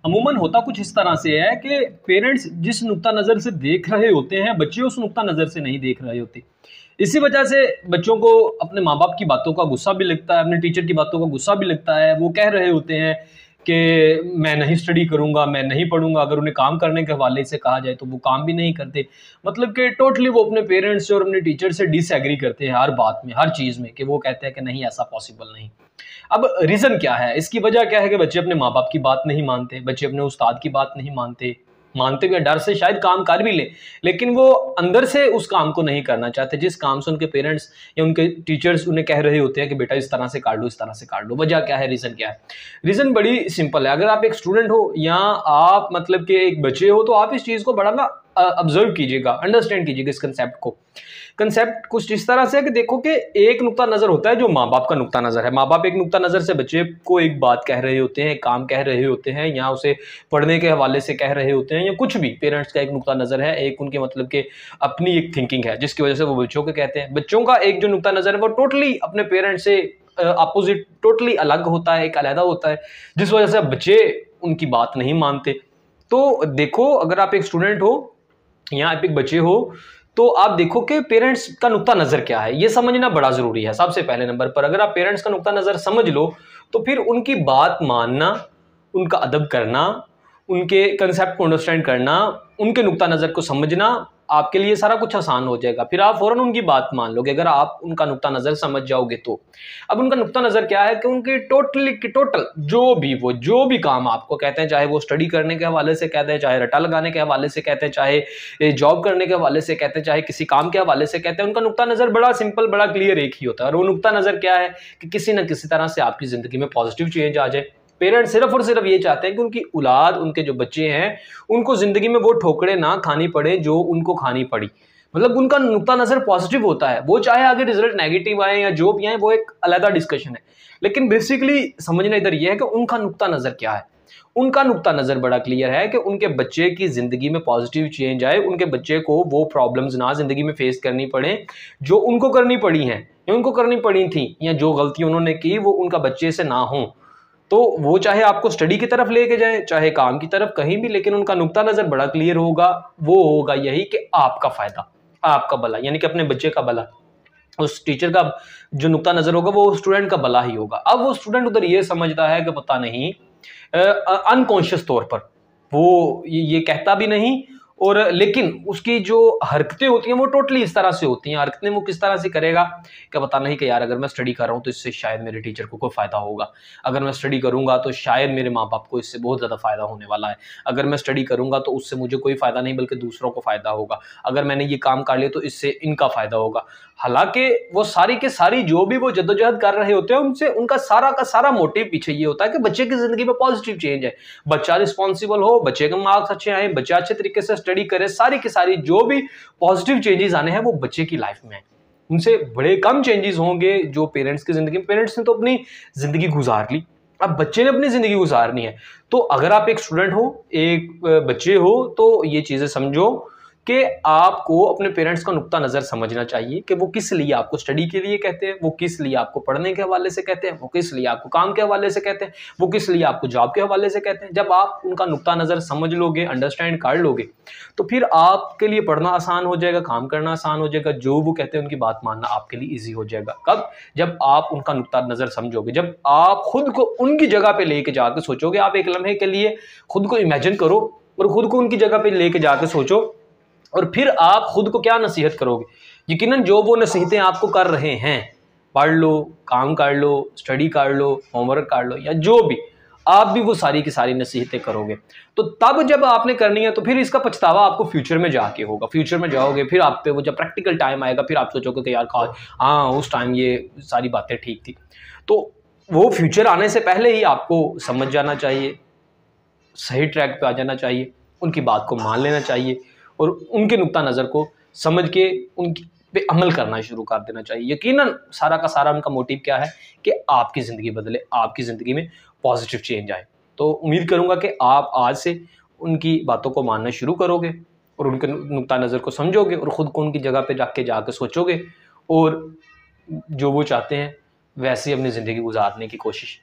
अमूमन होता कुछ इस तरह से है कि पेरेंट्स जिस नुक्ता नज़र से देख रहे होते हैं, बच्चे उस नुक्ता नज़र से नहीं देख रहे होते। इसी वजह से बच्चों को अपने माँ-बाप की बातों का गुस्सा भी लगता है, अपने टीचर की बातों का गुस्सा भी लगता है। वो कह रहे होते हैं कि मैं नहीं स्टडी करूँगा, मैं नहीं पढ़ूँगा। अगर उन्हें काम करने के हवाले से कहा जाए तो वो काम भी नहीं करते। मतलब कि टोटली वो अपने पेरेंट्स से और अपने टीचर से डिसएग्री करते हैं हर बात में, हर चीज़ में, कि वो कहते हैं कि नहीं, ऐसा पॉसिबल नहीं। अब रीज़न क्या है? इसकी वजह क्या है कि बच्चे अपने माँ-बाप की बात नहीं मानते, बच्चे अपने उस्ताद की बात नहीं मानते। मानते हुए डर से शायद काम कर भी लें, लेकिन वो अंदर से उस काम को नहीं करना चाहते, जिस काम से उनके पेरेंट्स या उनके टीचर्स उन्हें कह रहे होते हैं कि बेटा इस तरह से काट लो, इस तरह से काट लो। वजह क्या है? रीज़न क्या है? रीज़न बड़ी सिंपल है। अगर आप एक स्टूडेंट हो या आप मतलब कि एक बच्चे हो, तो आप इस चीज़ को बड़ा ना ऑब्ज़र्व कीजिएगा, अंडरस्टैंड कीजिएगा इस कांसेप्ट को। कांसेप्ट कुछ इस तरह से है कि देखो कि एक नुक्ता नज़र होता है जो माँ-बाप का नुक्ता नज़र है। माँ-बाप एक नुक्ता नज़र से बच्चे को एक बात कह रहे होते हैं, एक काम कह रहे होते हैं, या उसे पढ़ने के हवाले से कह रहे होते हैं, या कुछ भी पेरेंट्स का एक नुक्ता नज़र है, एक उनके मतलब के अपनी एक थिंकिंग है, जिसकी वजह से वो बच्चों को कहते हैं। बच्चों का एक जो नुक्ता नज़र है वो टोटली अपने पेरेंट्स से अपोज़िट, टोटली अलग होता है, एक अलहदा होता है, जिस वजह से बच्चे उनकी बात नहीं मानते। तो देखो, अगर आप एक स्टूडेंट हो या आप एक बच्चे हो, तो आप देखो कि पेरेंट्स का नुक्ता नज़र क्या है, ये समझना बड़ा ज़रूरी है। सबसे पहले नंबर पर अगर आप पेरेंट्स का नुक्ता नज़र समझ लो, तो फिर उनकी बात मानना, उनका अदब करना, उनके कंसेप्ट को अंडरस्टैंड करना, उनके नुक्ता नज़र को समझना, आपके लिए सारा कुछ आसान हो जाएगा। फिर आप फ़ौरन उनकी बात मान लोगे, अगर आप उनका नुक्ता नज़र समझ जाओगे तो। अब उनका नुक्ता नज़र क्या है कि उनकी टोटली की टोटल जो भी काम आपको कहते हैं, चाहे वो स्टडी करने के हवाले से कहते हैं, चाहे रट्टा लगाने के हवाले से कहते हैं, चाहे जॉब करने के हवाले से कहते हैं, चाहे किसी काम के हवाले से कहते हैं, उनका नुक्ता नज़र बड़ा सिंपल, बड़ा क्लियर एक ही होता है। और वो नुक्ता नज़र क्या है कि किसी न किसी तरह से आपकी ज़िंदगी में पॉजिटिव चेंज आ जाए। पेरेंट्स सिर्फ और सिर्फ ये चाहते हैं कि उनकी औलाद, उनके जो बच्चे हैं, उनको ज़िंदगी में वो ठोकरें ना खानी पड़े जो उनको खानी पड़ी। मतलब उनका नुक्ता नज़र पॉजिटिव होता है। वो चाहे आगे रिजल्ट नेगेटिव आए या जो भी आए, वो एक अलग डिस्कशन है। लेकिन बेसिकली समझना इधर ये है कि उनका नुक्ता नज़र क्या है। उनका नुक्ता नज़र बड़ा क्लियर है कि उनके बच्चे की ज़िंदगी में पॉजिटिव चेंज आए, उनके बच्चे को वो प्रॉब्लम्स ना ज़िंदगी में फेस करनी पड़े जो उनको करनी पड़ी हैं, या उनको करनी पड़ी थी, या जो गलती उन्होंने की वो उनका बच्चे से ना हो। तो वो चाहे आपको स्टडी की तरफ लेके जाए, चाहे काम की तरफ, कहीं भी, लेकिन उनका नुक्ता नज़र बड़ा क्लियर होगा। वो होगा यही कि आपका फ़ायदा, आपका भला, यानी कि अपने बच्चे का भला। उस टीचर का जो नुक्ता नज़र होगा वो स्टूडेंट का भला ही होगा। अब वो स्टूडेंट उधर ये समझता है कि पता नहीं, अनकॉन्शियस तौर पर वो ये कहता भी नहीं, और लेकिन उसकी जो हरकतें होती हैं वो टोटली इस तरह से होती हैं। हरकतें वो किस तरह से करेगा कि पता नहीं कि यार अगर मैं स्टडी कर रहा हूँ तो इससे शायद मेरे टीचर को कोई फ़ायदा होगा, अगर मैं स्टडी करूँगा तो शायद मेरे माँ बाप को इससे बहुत ज़्यादा फ़ायदा होने वाला है, अगर मैं स्टडी करूँगा तो उससे मुझे कोई फ़ायदा नहीं बल्कि दूसरों को फ़ायदा होगा, अगर मैंने ये काम कर लिया तो इससे इनका फ़ायदा होगा। हालांकि वो सारी के सारी जो भी वो जद्दोजहद कर रहे होते हैं, उनसे उनका सारा का सारा मोटिव पीछे ये होता है कि बच्चे की ज़िंदगी में पॉजिटिव चेंज है, बच्चा रिस्पॉन्सिबल हो, बच्चे के मार्क्स अच्छे आए, बच्चा अच्छे तरीके से स्टडी करे, सारी की सारी जो भी पॉजिटिव चेंजेस आने हैं वो बच्चे की लाइफ में है। उनसे बड़े कम चेंजेस होंगे जो पेरेंट्स की ज़िंदगी में। पेरेंट्स ने तो अपनी ज़िंदगी गुजार ली, अब बच्चे ने अपनी ज़िंदगी गुजारनी है। तो अगर आप एक स्टूडेंट हो, एक बच्चे हो, तो ये चीज़ें समझो कि आपको अपने पेरेंट्स का नुक्ता नज़र समझना चाहिए कि वो किस लिए आपको स्टडी के लिए कहते हैं, वो किस लिए आपको पढ़ने के हवाले से कहते हैं, वो किस लिए आपको काम के हवाले से कहते हैं, वो किस लिए आपको जॉब के हवाले से कहते हैं। जब आप उनका नुक्ता नज़र समझ लोगे, अंडरस्टैंड कर लोगे, तो फिर आपके लिए पढ़ना आसान हो जाएगा, काम करना आसान हो जाएगा, जो वो कहते हैं उनकी बात मानना आपके लिए ईजी हो जाएगा। कब? जब आप उनका नुक्ता नज़र समझोगे, जब आप खुद को उनकी जगह पर लेके जाकर सोचोगे। आप एक लम्हे के लिए खुद को इमेजिन करो और खुद को उनकी जगह पर लेके जाकर सोचो, और फिर आप खुद को क्या नसीहत करोगे। यकीनन जो वो नसीहतें आपको कर रहे हैं, पढ़ लो, काम कर लो, स्टडी कर लो, होमवर्क कर लो, या जो भी, आप भी वो सारी की सारी नसीहतें करोगे। तो तब जब आपने करनी है तो फिर इसका पछतावा आपको फ्यूचर में जाके होगा। फ्यूचर में जाओगे, फिर आप पे वो जब प्रैक्टिकल टाइम आएगा, फिर आप सोचोगे कि यार हाँ उस टाइम ये सारी बातें ठीक थी। तो वो फ्यूचर आने से पहले ही आपको समझ जाना चाहिए, सही ट्रैक पे आ जाना चाहिए, उनकी बात को मान लेना चाहिए और उनके नुक्ता नज़र को समझ के उनकी पे अमल करना शुरू कर देना चाहिए। यकीनन सारा का सारा उनका मोटिव क्या है कि आपकी ज़िंदगी बदले, आपकी ज़िंदगी में पॉजिटिव चेंज आए। तो उम्मीद करूँगा कि आप आज से उनकी बातों को मानना शुरू करोगे और उनके नुक्ता नज़र को समझोगे और ख़ुद को उनकी जगह पे जाके सोचोगे और जो वो चाहते हैं वैसे अपनी ज़िंदगी गुजारने की कोशिश